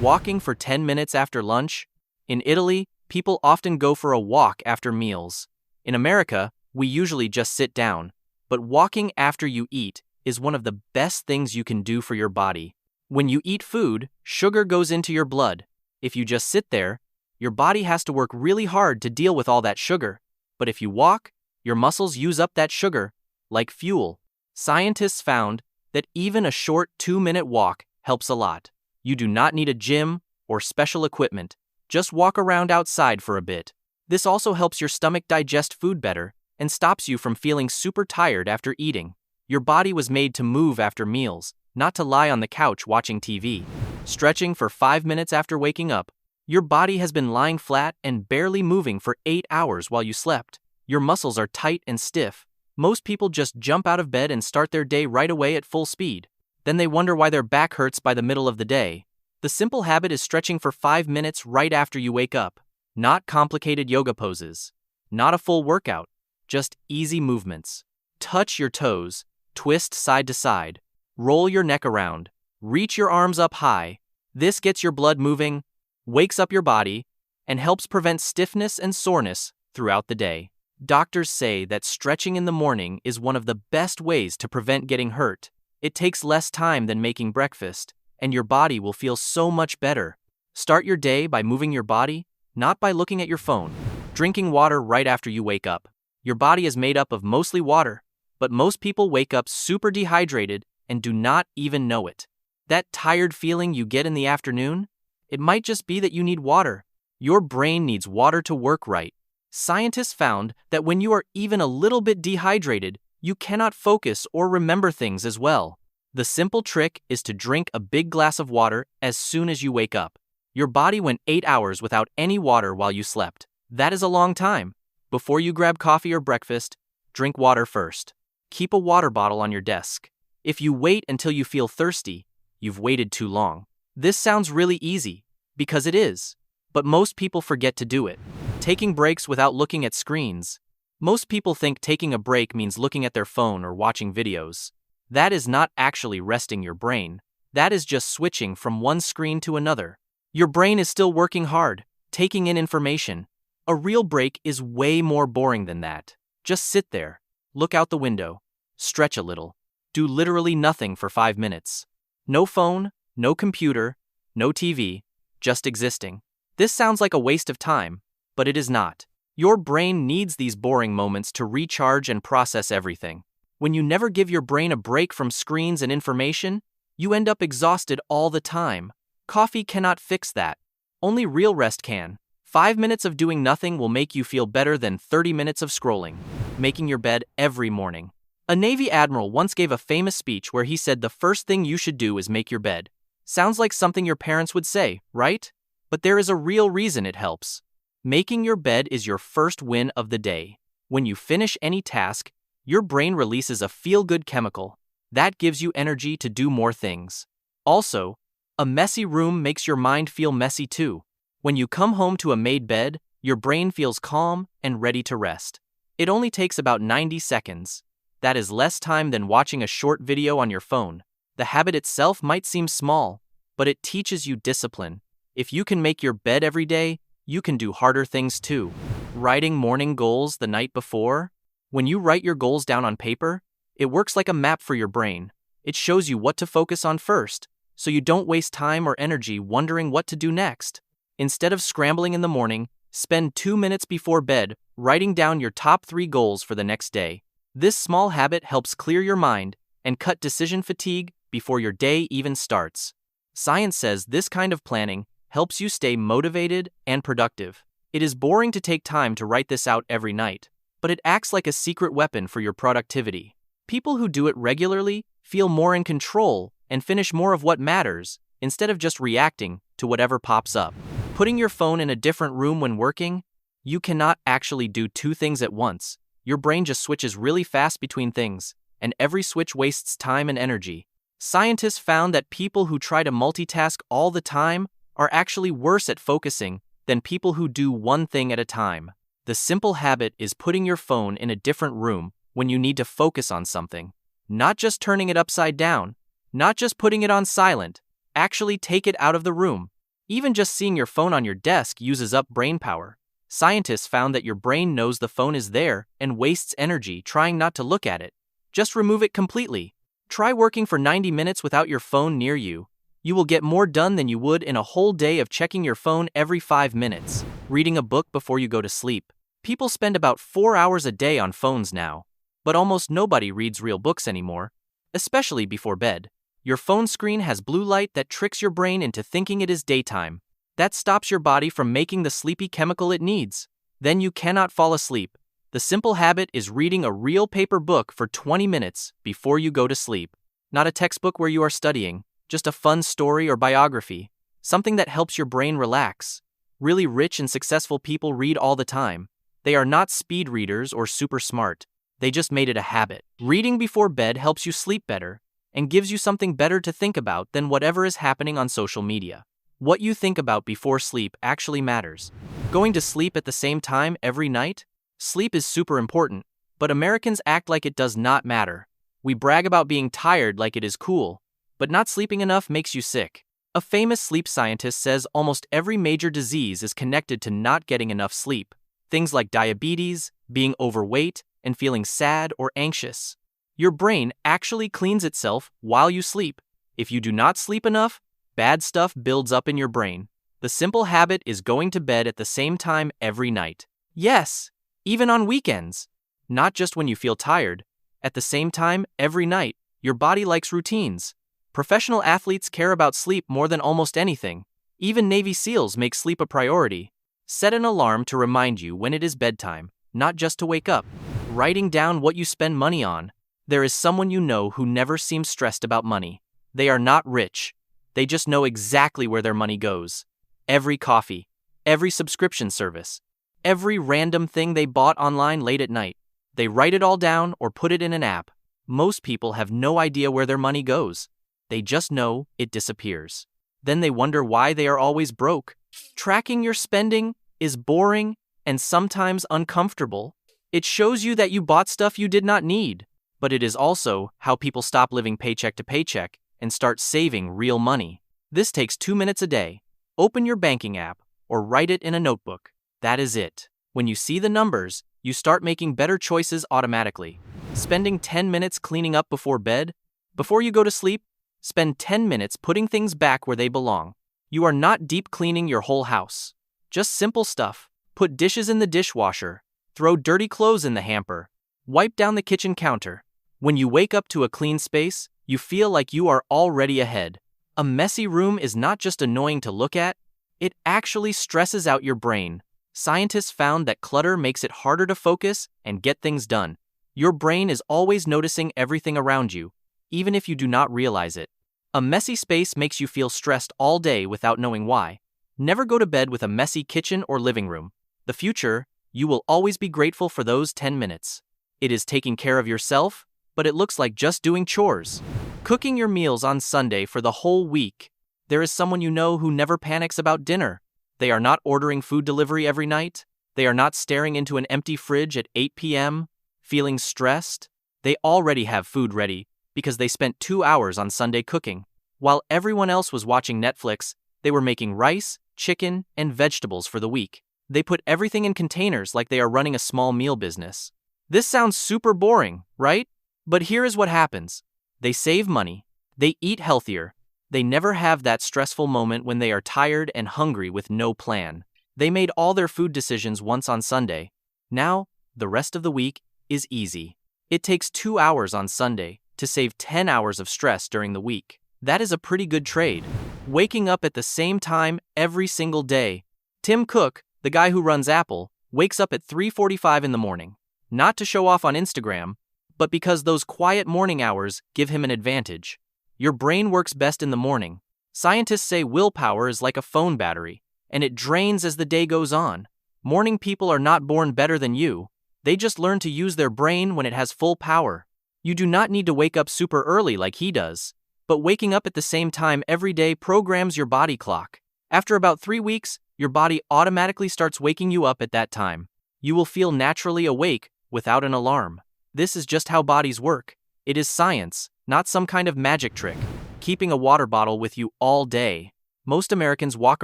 Walking for 10 minutes after lunch? In Italy, people often go for a walk after meals. In America, we usually just sit down. But walking after you eat is one of the best things you can do for your body. When you eat food, sugar goes into your blood. If you just sit there, your body has to work really hard to deal with all that sugar. But if you walk, your muscles use up that sugar, like fuel. Scientists found that even a short 2-minute walk helps a lot. You do not need a gym or special equipment. Just walk around outside for a bit. This also helps your stomach digest food better and stops you from feeling super tired after eating. Your body was made to move after meals, not to lie on the couch watching TV. Stretching for 5 minutes after waking up. Your body has been lying flat and barely moving for 8 hours while you slept. Your muscles are tight and stiff. Most people just jump out of bed and start their day right away at full speed. Then they wonder why their back hurts by the middle of the day. The simple habit is stretching for 5 minutes right after you wake up. Not complicated yoga poses. Not a full workout. Just easy movements. Touch your toes. Twist side to side. Roll your neck around. Reach your arms up high. This gets your blood moving, wakes up your body, and helps prevent stiffness and soreness throughout the day. Doctors say that stretching in the morning is one of the best ways to prevent getting hurt. It takes less time than making breakfast, and your body will feel so much better. Start your day by moving your body, not by looking at your phone. Drinking water right after you wake up. Your body is made up of mostly water, but most people wake up super dehydrated and do not even know it. That tired feeling you get in the afternoon? It might just be that you need water. Your brain needs water to work right. Scientists found that when you are even a little bit dehydrated, you cannot focus or remember things as well. The simple trick is to drink a big glass of water as soon as you wake up. Your body went 8 hours without any water while you slept. That is a long time. Before you grab coffee or breakfast, drink water first. Keep a water bottle on your desk. If you wait until you feel thirsty, you've waited too long. This sounds really easy, because it is, but most people forget to do it. Taking breaks without looking at screens. Most people think taking a break means looking at their phone or watching videos. That is not actually resting your brain. That is just switching from one screen to another. Your brain is still working hard, taking in information. A real break is way more boring than that. Just sit there, look out the window, stretch a little, do literally nothing for 5 minutes. No phone, no computer, no TV, just existing. This sounds like a waste of time, but it is not. Your brain needs these boring moments to recharge and process everything. When you never give your brain a break from screens and information, you end up exhausted all the time. Coffee cannot fix that. Only real rest can. 5 minutes of doing nothing will make you feel better than 30 minutes of scrolling. Making your bed every morning. A Navy admiral once gave a famous speech where he said the first thing you should do is make your bed. Sounds like something your parents would say, right? But there is a real reason it helps. Making your bed is your first win of the day. When you finish any task, your brain releases a feel-good chemical. That gives you energy to do more things. Also, a messy room makes your mind feel messy too. When you come home to a made bed, your brain feels calm and ready to rest. It only takes about 90 seconds. That is less time than watching a short video on your phone. The habit itself might seem small, but it teaches you discipline. If you can make your bed every day, you can do harder things too. Writing morning goals the night before? When you write your goals down on paper, it works like a map for your brain. It shows you what to focus on first, so you don't waste time or energy wondering what to do next. Instead of scrambling in the morning, spend 2 minutes before bed writing down your top 3 goals for the next day. This small habit helps clear your mind and cut decision fatigue before your day even starts. Science says this kind of planning helps you stay motivated and productive. It is boring to take time to write this out every night, but it acts like a secret weapon for your productivity. People who do it regularly feel more in control and finish more of what matters, instead of just reacting to whatever pops up. Putting your phone in a different room when working? You cannot actually do 2 things at once. Your brain just switches really fast between things, and every switch wastes time and energy. Scientists found that people who try to multitask all the time are actually worse at focusing than people who do one thing at a time. The simple habit is putting your phone in a different room when you need to focus on something. Not just turning it upside down, not just putting it on silent, actually take it out of the room. Even just seeing your phone on your desk uses up brain power. Scientists found that your brain knows the phone is there and wastes energy trying not to look at it. Just remove it completely. Try working for 90 minutes without your phone near you. You will get more done than you would in a whole day of checking your phone every 5 minutes. Reading a book before you go to sleep. People spend about 4 hours a day on phones now, but almost nobody reads real books anymore, especially before bed. Your phone screen has blue light that tricks your brain into thinking it is daytime. That stops your body from making the sleepy chemical it needs. Then you cannot fall asleep. The simple habit is reading a real paper book for 20 minutes before you go to sleep. Not a textbook where you are studying, just a fun story or biography, something that helps your brain relax. Really rich and successful people read all the time. They are not speed readers or super smart. They just made it a habit. Reading before bed helps you sleep better and gives you something better to think about than whatever is happening on social media. What you think about before sleep actually matters. Going to sleep at the same time every night? Sleep is super important, but Americans act like it does not matter. We brag about being tired like it is cool, but not sleeping enough makes you sick. A famous sleep scientist says almost every major disease is connected to not getting enough sleep. Things like diabetes, being overweight, and feeling sad or anxious. Your brain actually cleans itself while you sleep. If you do not sleep enough, bad stuff builds up in your brain. The simple habit is going to bed at the same time every night. Yes, even on weekends. Not just when you feel tired. At the same time every night. Your body likes routines. Professional athletes care about sleep more than almost anything. Even Navy SEALs make sleep a priority. Set an alarm to remind you when it is bedtime, not just to wake up. Writing down what you spend money on. There is someone you know who never seems stressed about money. They are not rich. They just know exactly where their money goes. Every coffee, every subscription service, every random thing they bought online late at night. They write it all down or put it in an app. Most people have no idea where their money goes. They just know it disappears. Then they wonder why they are always broke. Tracking your spending is boring and sometimes uncomfortable. It shows you that you bought stuff you did not need. But it is also how people stop living paycheck to paycheck and start saving real money. This takes 2 minutes a day. Open your banking app or write it in a notebook. That is it. When you see the numbers, you start making better choices automatically. Spending 10 minutes cleaning up before bed? Before you go to sleep, spend 10 minutes putting things back where they belong. You are not deep cleaning your whole house. Just simple stuff. Put dishes in the dishwasher. Throw dirty clothes in the hamper. Wipe down the kitchen counter. When you wake up to a clean space, you feel like you are already ahead. A messy room is not just annoying to look at, it actually stresses out your brain. Scientists found that clutter makes it harder to focus and get things done. Your brain is always noticing everything around you, even if you do not realize it. A messy space makes you feel stressed all day without knowing why. Never go to bed with a messy kitchen or living room. The future, you will always be grateful for those 10 minutes. It is taking care of yourself, but it looks like just doing chores. Cooking your meals on Sunday for the whole week. There is someone you know who never panics about dinner. They are not ordering food delivery every night. They are not staring into an empty fridge at 8 p.m., feeling stressed. They already have food ready because they spent 2 hours on Sunday cooking. While everyone else was watching Netflix, they were making rice, chicken, and vegetables for the week. They put everything in containers like they are running a small meal business. This sounds super boring, right? But here is what happens. They save money. They eat healthier. They never have that stressful moment when they are tired and hungry with no plan. They made all their food decisions once on Sunday. Now, the rest of the week is easy. It takes 2 hours on Sunday to save 10 hours of stress during the week. That is a pretty good trade. Waking up at the same time every single day. Tim Cook, the guy who runs Apple, wakes up at 3:45 in the morning. Not to show off on Instagram, but because those quiet morning hours give him an advantage. Your brain works best in the morning. Scientists say willpower is like a phone battery, and it drains as the day goes on. Morning people are not born better than you. They just learn to use their brain when it has full power. You do not need to wake up super early like he does, but waking up at the same time every day programs your body clock. After about 3 weeks, your body automatically starts waking you up at that time. You will feel naturally awake without an alarm. This is just how bodies work. It is science, not some kind of magic trick. Keeping a water bottle with you all day. Most Americans walk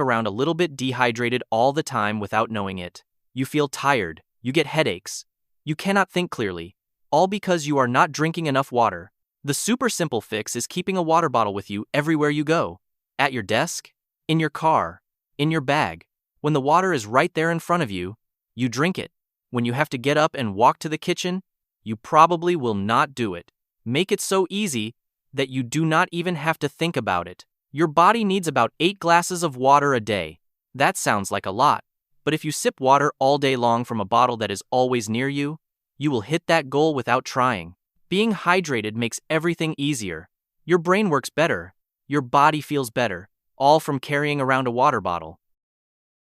around a little bit dehydrated all the time without knowing it. You feel tired, you get headaches, you cannot think clearly, all because you are not drinking enough water. The super simple fix is keeping a water bottle with you everywhere you go. At your desk, in your car, in your bag. When the water is right there in front of you, you drink it. When you have to get up and walk to the kitchen, you probably will not do it. Make it so easy that you do not even have to think about it. Your body needs about 8 glasses of water a day. That sounds like a lot, but if you sip water all day long from a bottle that is always near you, you will hit that goal without trying. Being hydrated makes everything easier. Your brain works better, your body feels better, all from carrying around a water bottle.